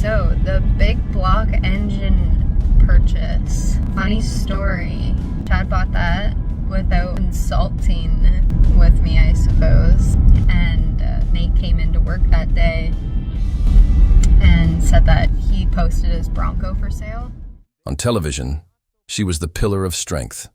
So, the big block engine purchase. Funny story. Chad bought that without consulting with me, I suppose. And Nate came into work that day and said that he posted his Bronco for sale. On television, she was the pillar of strength.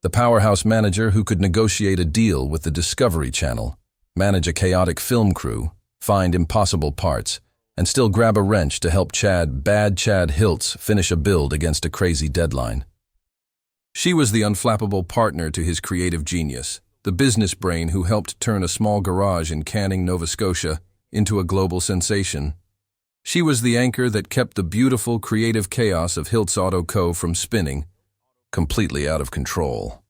The powerhouse manager who could negotiate a deal with the Discovery Channel, manage a chaotic film crew, find impossible parts, and still grab a wrench to help Bad Chad Hiltz finish a build against a crazy deadline. She was the unflappable partner to his creative genius, the business brain who helped turn a small garage in Canning, Nova Scotia, into a global sensation. She was the anchor that kept the beautiful, creative chaos of Hiltz Auto Co. from spinning, completely out of control.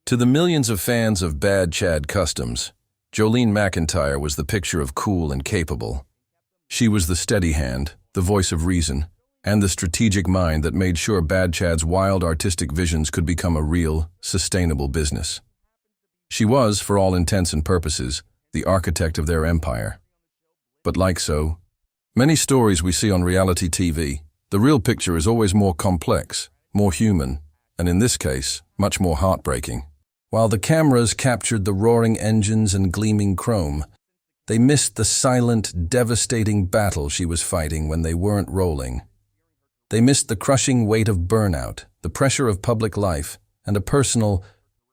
To the millions of fans of Bad Chad Customs, Jolene MacIntyre was the picture of cool and capable. She was the steady hand, the voice of reason, and the strategic mind that made sure Bad Chad's wild artistic visions could become a real, sustainable business. She was, for all intents and purposes, the architect of their empire. But like so, many stories we see on reality TV, the real picture is always more complex, more human, and in this case, much more heartbreaking. While the cameras captured the roaring engines and gleaming chrome, they missed the silent, devastating battle she was fighting when they weren't rolling. They missed the crushing weight of burnout, the pressure of public life, and a personal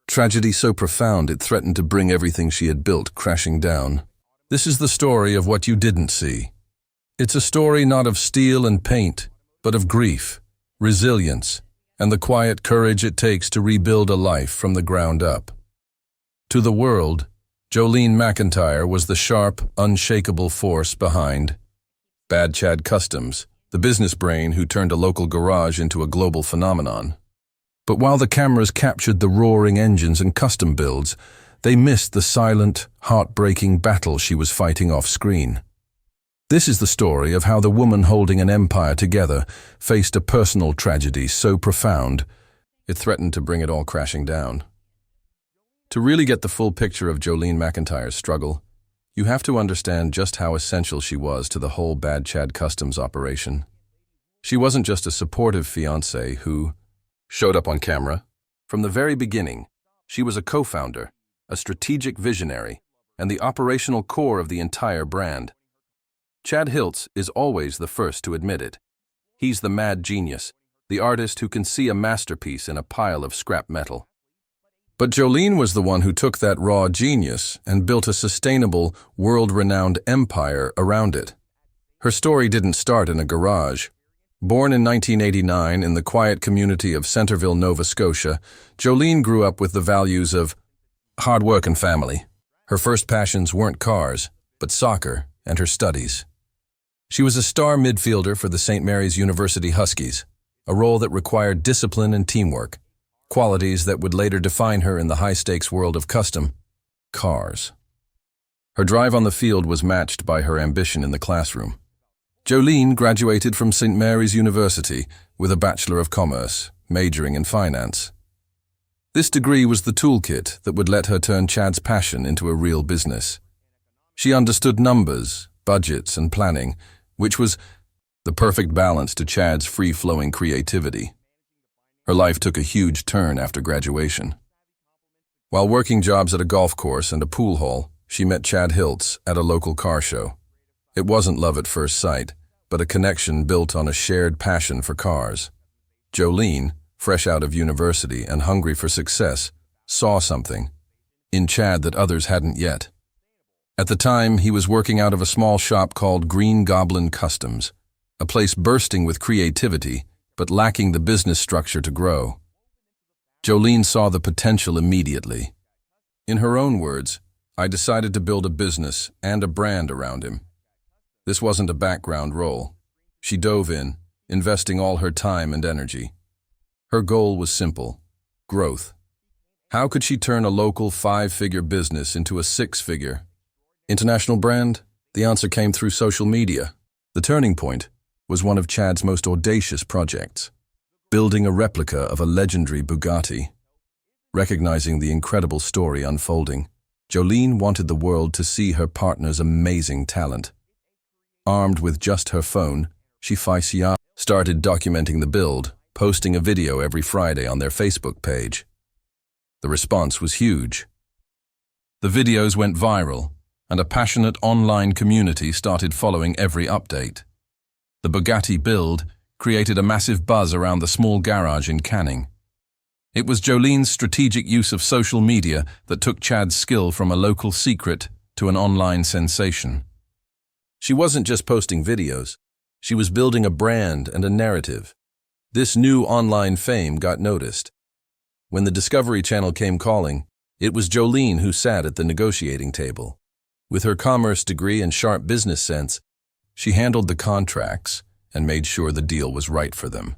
tragedy so profound it threatened to bring everything she had built crashing down. This is the story of what you didn't see. It's a story not of steel and paint, but of grief, resilience, and the quiet courage it takes to rebuild a life from the ground up. To the world, Jolene MacIntyre was the sharp, unshakable force behind Bad Chad Customs, the business brain who turned a local garage into a global phenomenon. But while the cameras captured the roaring engines and custom builds, they missed the silent, heartbreaking battle she was fighting off-screen. This is the story of how the woman holding an empire together faced a personal tragedy so profound, it threatened to bring it all crashing down. To really get the full picture of Jolene MacIntyre's struggle, you have to understand just how essential she was to the whole Bad Chad Customs operation. She wasn't just a supportive fiancée who showed up on camera. From the very beginning, she was a co-founder, a strategic visionary, and the operational core of the entire brand. Chad Hiltz is always the first to admit it. He's the mad genius, the artist who can see a masterpiece in a pile of scrap metal. But Jolene was the one who took that raw genius and built a sustainable, world-renowned empire around it. Her story didn't start in a garage. Born in 1989 in the quiet community of Centerville, Nova Scotia, Jolene grew up with the values of hard work and family. Her first passions weren't cars, but soccer and her studies. She was a star midfielder for the St. Mary's University Huskies, a role that required discipline and teamwork, qualities that would later define her in the high-stakes world of custom cars. Her drive on the field was matched by her ambition in the classroom. Jolene graduated from St. Mary's University with a Bachelor of Commerce, majoring in finance. This degree was the toolkit that would let her turn Chad's passion into a real business. She understood numbers, budgets, and planning, which was the perfect balance to Chad's free-flowing creativity. Her life took a huge turn after graduation. While working jobs at a golf course and a pool hall, she met Chad Hiltz at a local car show. It wasn't love at first sight, but a connection built on a shared passion for cars. Jolene, fresh out of university and hungry for success, saw something in Chad that others hadn't yet. At the time, he was working out of a small shop called Green Goblin Customs, a place bursting with creativity, but lacking the business structure to grow. Jolene saw the potential immediately. In her own words, "I decided to build a business and a brand around him." This wasn't a background role. She dove in, investing all her time and energy. Her goal was simple: growth. How could she turn a local 5-figure business into a 6-figure international brand? The answer came through social media. The turning point was one of Chad's most audacious projects, building a replica of a legendary Bugatti. Recognizing the incredible story unfolding, Jolene wanted the world to see her partner's amazing talent. Armed with just her phone, she started documenting the build, posting a video every Friday on their Facebook page. The response was huge. The videos went viral, and a passionate online community started following every update. The Bugatti build created a massive buzz around the small garage in Canning. It was Jolene's strategic use of social media that took Chad's skill from a local secret to an online sensation. She wasn't just posting videos, she was building a brand and a narrative. This new online fame got noticed. When the Discovery Channel came calling, it was Jolene who sat at the negotiating table. With her commerce degree and sharp business sense, she handled the contracts and made sure the deal was right for them.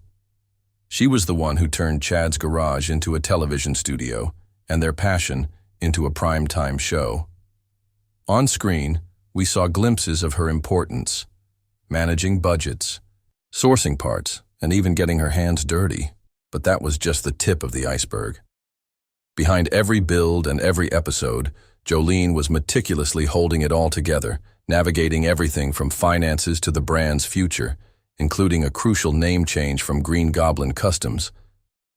She was the one who turned Chad's garage into a television studio and their passion into a prime-time show. On screen, we saw glimpses of her importance, managing budgets, sourcing parts, and even getting her hands dirty. But that was just the tip of the iceberg. Behind every build and every episode, Jolene was meticulously holding it all together, navigating everything from finances to the brand's future, including a crucial name change from Green Goblin Customs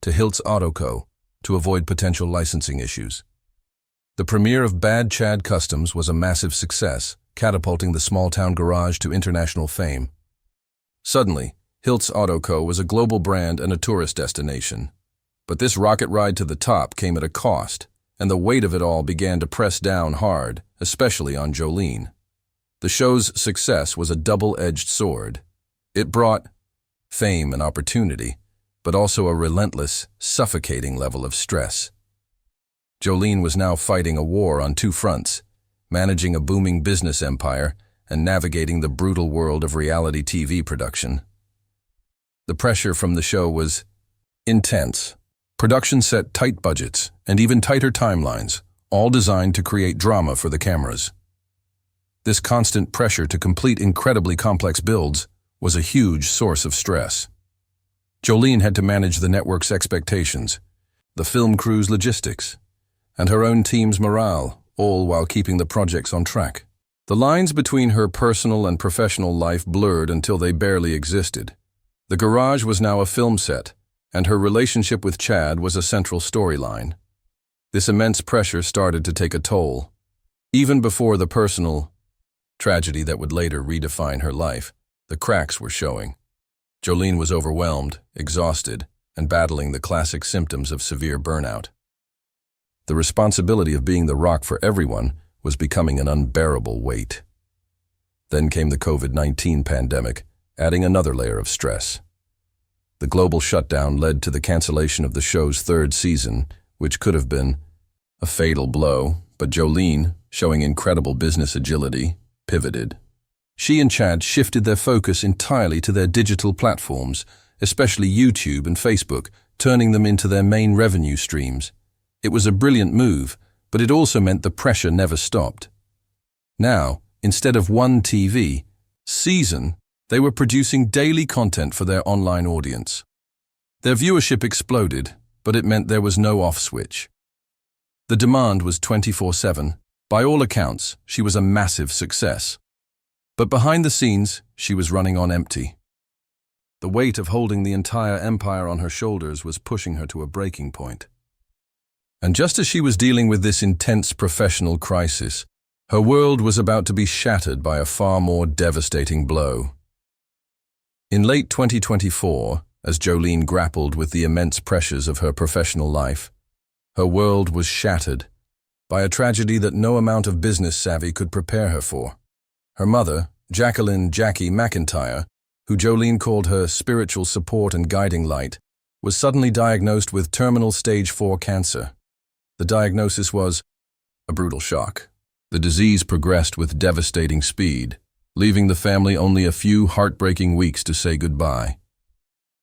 to Hiltz Auto Co. to avoid potential licensing issues. The premiere of Bad Chad Customs was a massive success, catapulting the small-town garage to international fame. Suddenly, Hiltz Auto Co. was a global brand and a tourist destination. But this rocket ride to the top came at a cost, and the weight of it all began to press down hard, especially on Jolene. The show's success was a double-edged sword. It brought fame and opportunity, but also a relentless, suffocating level of stress. Jolene was now fighting a war on two fronts, managing a booming business empire and navigating the brutal world of reality TV production. The pressure from the show was intense. Production set tight budgets and even tighter timelines, all designed to create drama for the cameras. This constant pressure to complete incredibly complex builds was a huge source of stress. Jolene had to manage the network's expectations, the film crew's logistics, and her own team's morale, all while keeping the projects on track. The lines between her personal and professional life blurred until they barely existed. The garage was now a film set, and her relationship with Chad was a central storyline. This immense pressure started to take a toll. Even before the personal tragedy that would later redefine her life, the cracks were showing. Jolene was overwhelmed, exhausted, and battling the classic symptoms of severe burnout. The responsibility of being the rock for everyone was becoming an unbearable weight. Then came the COVID-19 pandemic, adding another layer of stress. The global shutdown led to the cancellation of the show's third season, which could have been a fatal blow, but Jolene, showing incredible business agility, pivoted. She and Chad shifted their focus entirely to their digital platforms, especially YouTube and Facebook, turning them into their main revenue streams. It was a brilliant move, but it also meant the pressure never stopped. Now, instead of one TV season, they were producing daily content for their online audience. Their viewership exploded, but it meant there was no off switch. The demand was 24/7. By all accounts, she was a massive success. But behind the scenes, she was running on empty. The weight of holding the entire empire on her shoulders was pushing her to a breaking point. And just as she was dealing with this intense professional crisis, her world was about to be shattered by a far more devastating blow. In late 2024, as Jolene grappled with the immense pressures of her professional life, her world was shattered by a tragedy that no amount of business savvy could prepare her for. Her mother, Jolene MacIntyre, who Jolene called her spiritual support and guiding light, was suddenly diagnosed with terminal stage 4 cancer. The diagnosis was a brutal shock. The disease progressed with devastating speed, leaving the family only a few heartbreaking weeks to say goodbye.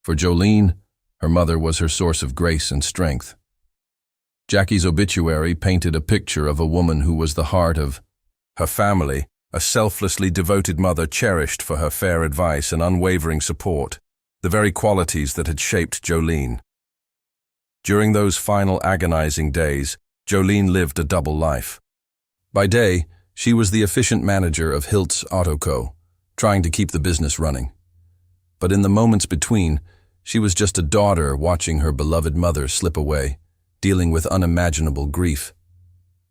For Jolene, her mother was her source of grace and strength. Jackie's obituary painted a picture of a woman who was the heart of her family, a selflessly devoted mother cherished for her fair advice and unwavering support, the very qualities that had shaped Jolene. During those final agonizing days, Jolene lived a double life. By day, she was the efficient manager of Hiltz Auto Co., trying to keep the business running. But in the moments between, she was just a daughter watching her beloved mother slip away, dealing with unimaginable grief.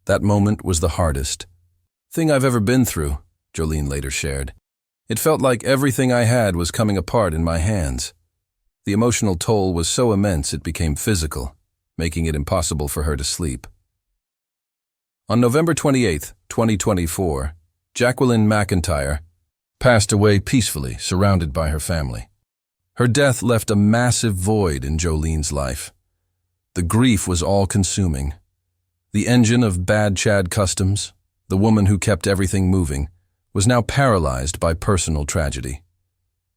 That moment was the hardest thing I've ever been through, Jolene later shared. It felt like everything I had was coming apart in my hands. The emotional toll was so immense it became physical, making it impossible for her to sleep. On November 28, 2024, Jolene MacIntyre passed away peacefully, surrounded by her family. Her death left a massive void in Jolene's life. The grief was all-consuming. The engine of Bad Chad Customs, the woman who kept everything moving, was now paralyzed by personal tragedy.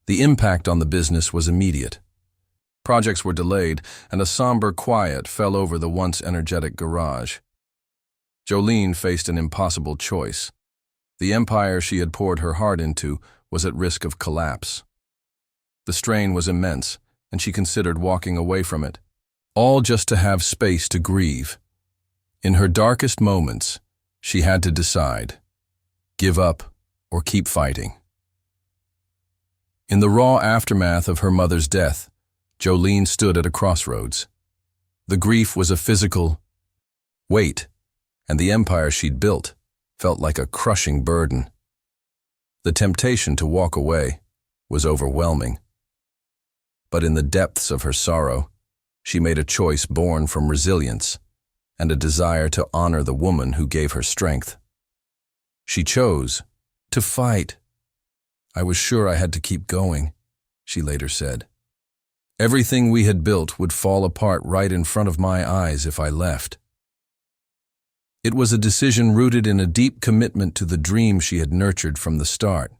The impact on the business was immediate. Projects were delayed, and a somber quiet fell over the once energetic garage. Jolene faced an impossible choice. The empire she had poured her heart into was at risk of collapse. The strain was immense, and she considered walking away from it, all just to have space to grieve. In her darkest moments, she had to decide: give up or keep fighting. In the raw aftermath of her mother's death, Jolene stood at a crossroads. The grief was a physical weight, and the empire she'd built felt like a crushing burden. The temptation to walk away was overwhelming. But in the depths of her sorrow, she made a choice born from resilience and a desire to honor the woman who gave her strength. She chose to fight. "I was sure I had to keep going," she later said. "Everything we had built would fall apart right in front of my eyes if I left." It was a decision rooted in a deep commitment to the dream she had nurtured from the start.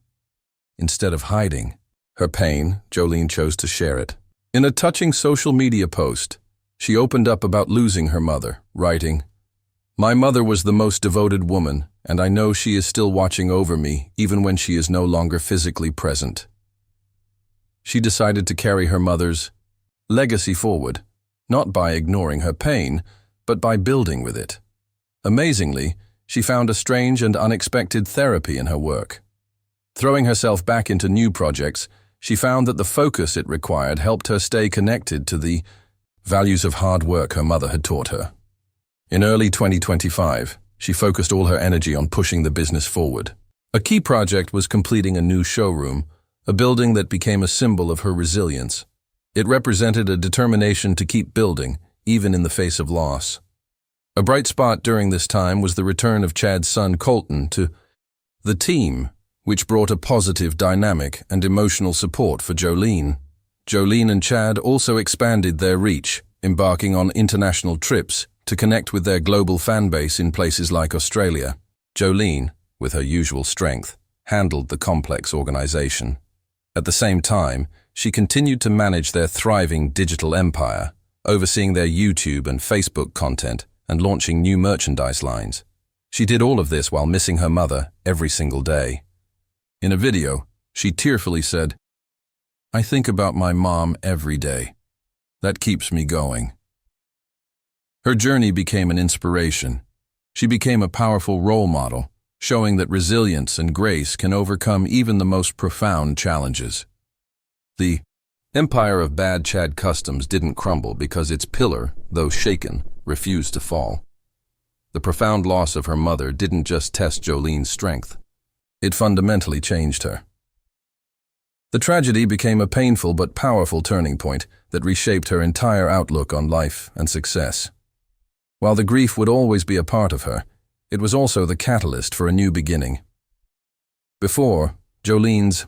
Instead of hiding her pain, Jolene chose to share it. In a touching social media post, she opened up about losing her mother, writing, "My mother was the most devoted woman, and I know she is still watching over me even when she is no longer physically present." She decided to carry her mother's legacy forward, not by ignoring her pain, but by building with it. Amazingly, she found a strange and unexpected therapy in her work. Throwing herself back into new projects, she found that the focus it required helped her stay connected to the values of hard work her mother had taught her. In early 2025, she focused all her energy on pushing the business forward. A key project was completing a new showroom, a building that became a symbol of her resilience. It represented a determination to keep building, even in the face of loss. A bright spot during this time was the return of Chad's son Colton to the team, which brought a positive dynamic and emotional support for Jolene. Jolene and Chad also expanded their reach, embarking on international trips to connect with their global fan base in places like Australia. Jolene, with her usual strength, handled the complex organization. At the same time, she continued to manage their thriving digital empire, overseeing their YouTube and Facebook content and launching new merchandise lines. She did all of this while missing her mother every single day. In a video, she tearfully said, "I think about my mom every day. That keeps me going." Her journey became an inspiration. She became a powerful role model, showing that resilience and grace can overcome even the most profound challenges. The empire of Bad Chad Customs didn't crumble because its pillar, though shaken, refused to fall. The profound loss of her mother didn't just test Jolene's strength. It fundamentally changed her. The tragedy became a painful but powerful turning point that reshaped her entire outlook on life and success. While the grief would always be a part of her, it was also the catalyst for a new beginning. Before, Jolene's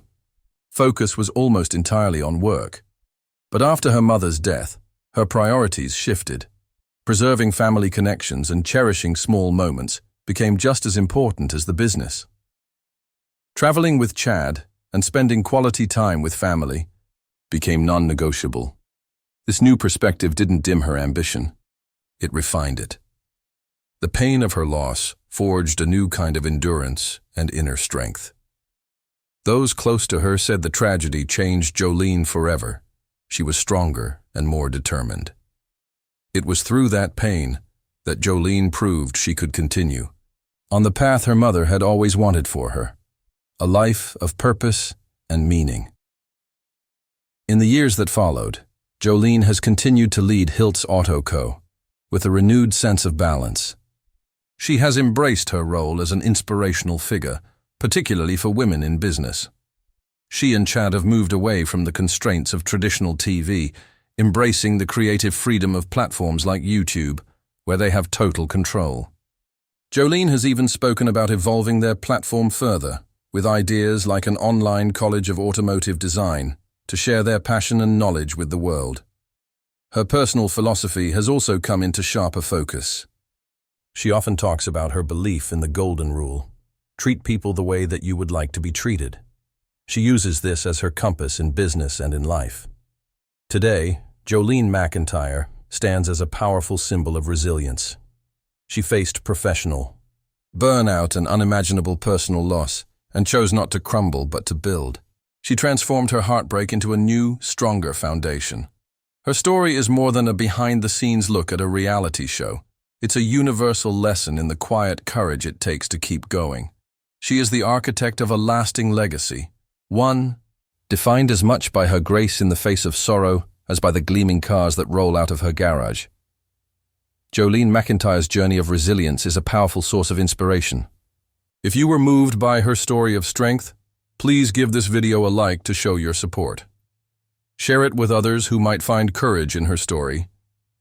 focus was almost entirely on work. But after her mother's death, her priorities shifted. Preserving family connections and cherishing small moments became just as important as the business. Traveling with Chad and spending quality time with family became non-negotiable. This new perspective didn't dim her ambition. It refined it. The pain of her loss forged a new kind of endurance and inner strength. Those close to her said the tragedy changed Jolene forever. She was stronger and more determined. It was through that pain that Jolene proved she could continue on the path her mother had always wanted for her. a life of purpose and meaning. In the years that followed, Jolene has continued to lead Hiltz Auto Co. with a renewed sense of balance. She has embraced her role as an inspirational figure, particularly for women in business. She and Chad have moved away from the constraints of traditional TV, embracing the creative freedom of platforms like YouTube, where they have total control. Jolene has even spoken about evolving their platform further, with ideas like an online college of automotive design, to share their passion and knowledge with the world. Her personal philosophy has also come into sharper focus. She often talks about her belief in the golden rule: treat people the way that you would like to be treated. She uses this as her compass in business and in life. Today, Jolene MacIntyre stands as a powerful symbol of resilience. She faced professional burnout and unimaginable personal loss, and chose not to crumble but to build. She transformed her heartbreak into a new, stronger foundation. Her story is more than a behind-the-scenes look at a reality show. It's a universal lesson in the quiet courage it takes to keep going. She is the architect of a lasting legacy, one defined as much by her grace in the face of sorrow as by the gleaming cars that roll out of her garage. Jolene MacIntyre's journey of resilience is a powerful source of inspiration. If you were moved by her story of strength, please give this video a like to show your support. Share it with others who might find courage in her story,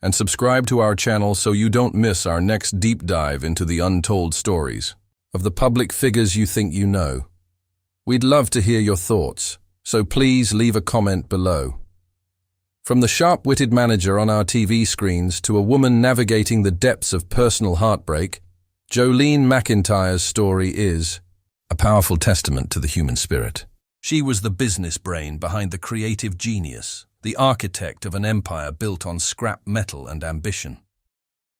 and subscribe to our channel so you don't miss our next deep dive into the untold stories of the public figures you think you know. We'd love to hear your thoughts, so please leave a comment below. From the sharp-witted manager on our TV screens to a woman navigating the depths of personal heartbreak, Jolene MacIntyre's story is a powerful testament to the human spirit. She was the business brain behind the creative genius, the architect of an empire built on scrap metal and ambition.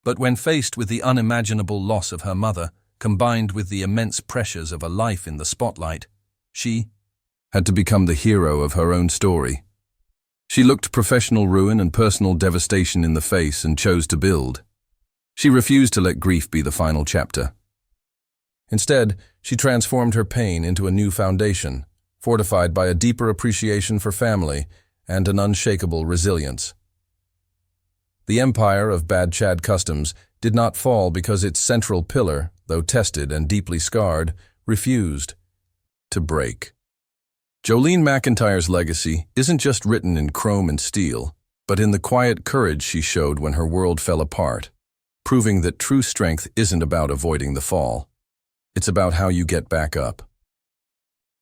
But when faced with the unimaginable loss of her mother, combined with the immense pressures of a life in the spotlight, she had to become the hero of her own story. She looked professional ruin and personal devastation in the face and chose to build. She refused to let grief be the final chapter. Instead, she transformed her pain into a new foundation, fortified by a deeper appreciation for family and an unshakable resilience. The empire of Bad Chad Customs did not fall because its central pillar, though tested and deeply scarred, refused to break. Jolene MacIntyre's legacy isn't just written in chrome and steel, but in the quiet courage she showed when her world fell apart, proving that true strength isn't about avoiding the fall. It's about how you get back up.